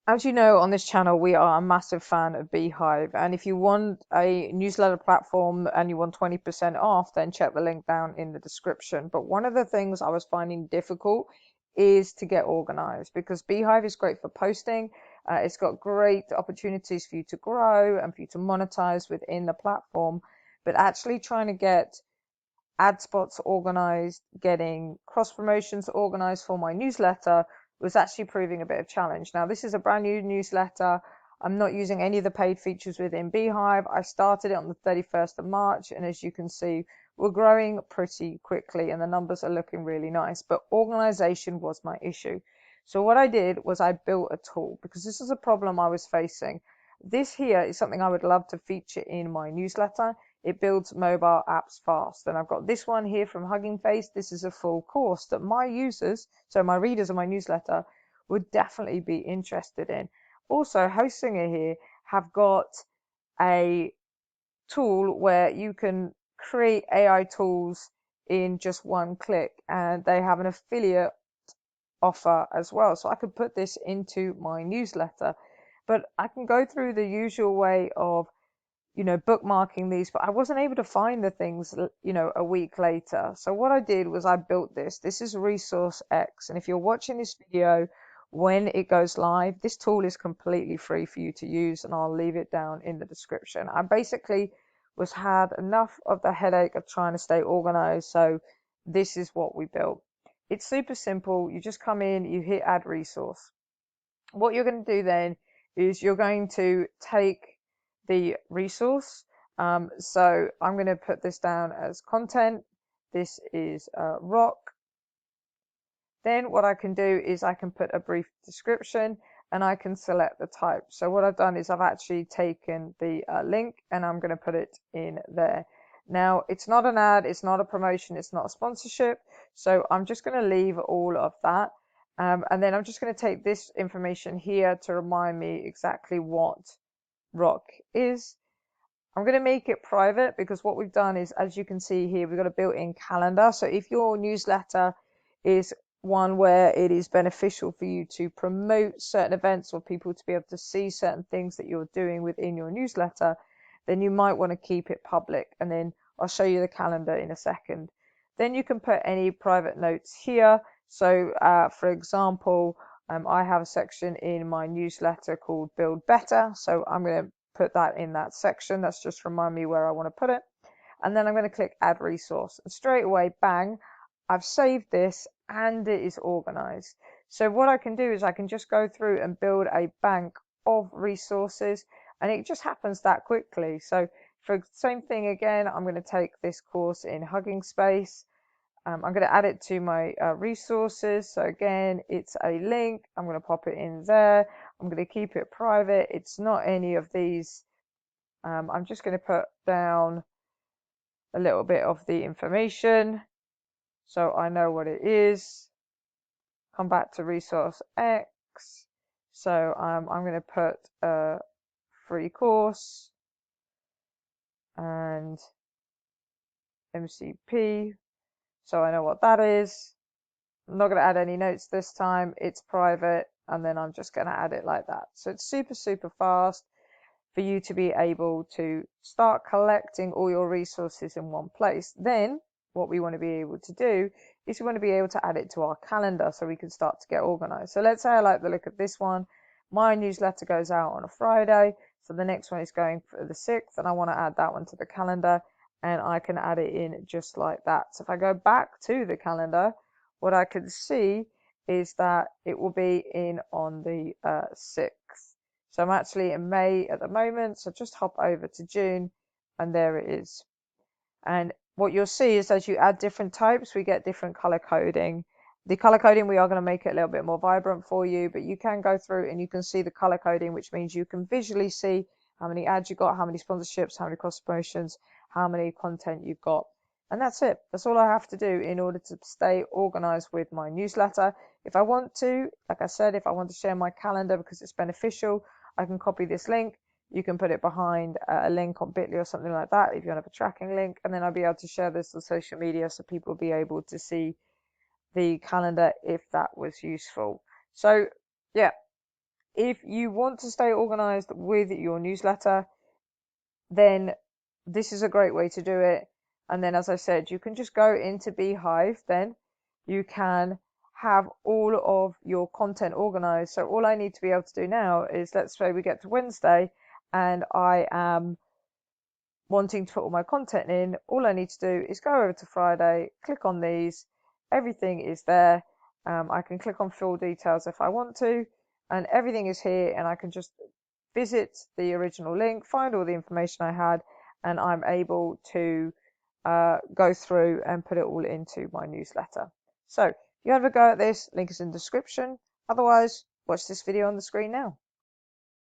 As you know, on this channel, we are a massive fan of Beehiiv. And if you want a newsletter platform and you want 20% off, then check the link down in the description. But one of the things I was finding difficult is to get organized, because Beehiiv is great for posting. It's got great opportunities for you to grow and for you to monetize within the platform. But actually trying to get ad spots organized, getting cross promotions organized for my newsletter was actually proving a bit of challenge. Now, this is a brand new newsletter. I'm not using any of the paid features within Beehiiv. I started it on the 31st of March, and as you can see, we're growing pretty quickly and the numbers are looking really nice, but organization was my issue. So what I did was I built a tool, because this is a problem I was facing. This here is something I would love to feature in my newsletter. It builds mobile apps fast. And I've got this one here from Hugging Face. This is a full course that my users, so my readers of my newsletter, would definitely be interested in. Also, Hostinger here have got a tool where you can create AI tools in just one click, and they have an affiliate offer as well. So I could put this into my newsletter, but I can go through the usual way of bookmarking these, but I wasn't able to find the things, a week later. So what I did was I built this. This is ResourceX. And if you're watching this video when it goes live, this tool is completely free for you to use, and I'll leave it down in the description. I basically had enough of the headache of trying to stay organized. So this is what we built. It's super simple. You just come in, you hit add resource. What you're going to do then is you're going to take the resource. So I'm going to put this down as content. This is rock. Then what I can do is I can put a brief description and I can select the type. So what I've done is I've actually taken the link and I'm going to put it in there. Now, it's not an ad, it's not a promotion, it's not a sponsorship. So I'm just going to leave all of that. And then I'm just going to take this information here to remind me exactly what rock is. I'm going to make it private, because what we've done is, as you can see here, we've got a built-in calendar. So if your newsletter is one where it is beneficial for you to promote certain events or people to be able to see certain things that you're doing within your newsletter, then you might want to keep it public. And then I'll show you the calendar in a second. Then you can put any private notes here. So for example, I have a section in my newsletter called Build Better. So I'm going to put that in that section. That's just remind me where I want to put it. And then I'm going to click add resource, and straight away, bang, I've saved this and it is organized. So what I can do is I can just go through and build a bank of resources, and it just happens that quickly. So for the same thing again, I'm going to take this course in Hugging Space. I'm going to add it to my resources. So again, it's a link. I'm going to pop it in there. I'm going to keep it private. It's not any of these. I'm just going to put down a little bit of the information so I know what it is. Come back to ResourceX. So I'm going to put a free course and MCP. So I know what that is. I'm not going to add any notes this time. It's private, and then I'm just going to add it like that. So it's super, super fast for you to be able to start collecting all your resources in one place. Then what we want to be able to do is we want to be able to add it to our calendar so we can start to get organized. So let's say I like the look of this one. My newsletter goes out on a Friday. So the next one is going for the 6th, and I want to add that one to the calendar, and I can add it in just like that. So if I go back to the calendar, what I can see is that it will be in on the 6th. So I'm actually in May at the moment, so just hop over to June, and there it is. And what you'll see is as you add different types, we get different color coding. The color coding, we are going to make it a little bit more vibrant for you, but you can go through and you can see the color coding, which means you can visually see how many ads you got, how many sponsorships, how many cross promotions, how many content you've got. And that's it. That's all I have to do in order to stay organized with my newsletter. If I want to, like I said, if I want to share my calendar because it's beneficial, I can copy this link. You can put it behind a link on Bitly or something like that if you have a tracking link, and then I'll be able to share this on social media so people will be able to see the calendar if that was useful. So yeah, If you want to stay organized with your newsletter, then this is a great way to do it. And then, as I said, you can just go into Beehiiv, then you can have all of your content organized. So all I need to be able to do now is, let's say we get to Wednesday and I am wanting to put all my content in. All I need to do is go over to Friday, click on these, everything is there. I can click on full details if I want to, and everything is here, and I can just visit the original link, find all the information I had, and I'm able to go through and put it all into my newsletter. So if you have a go at this, link is in the description. Otherwise, watch this video on the screen now.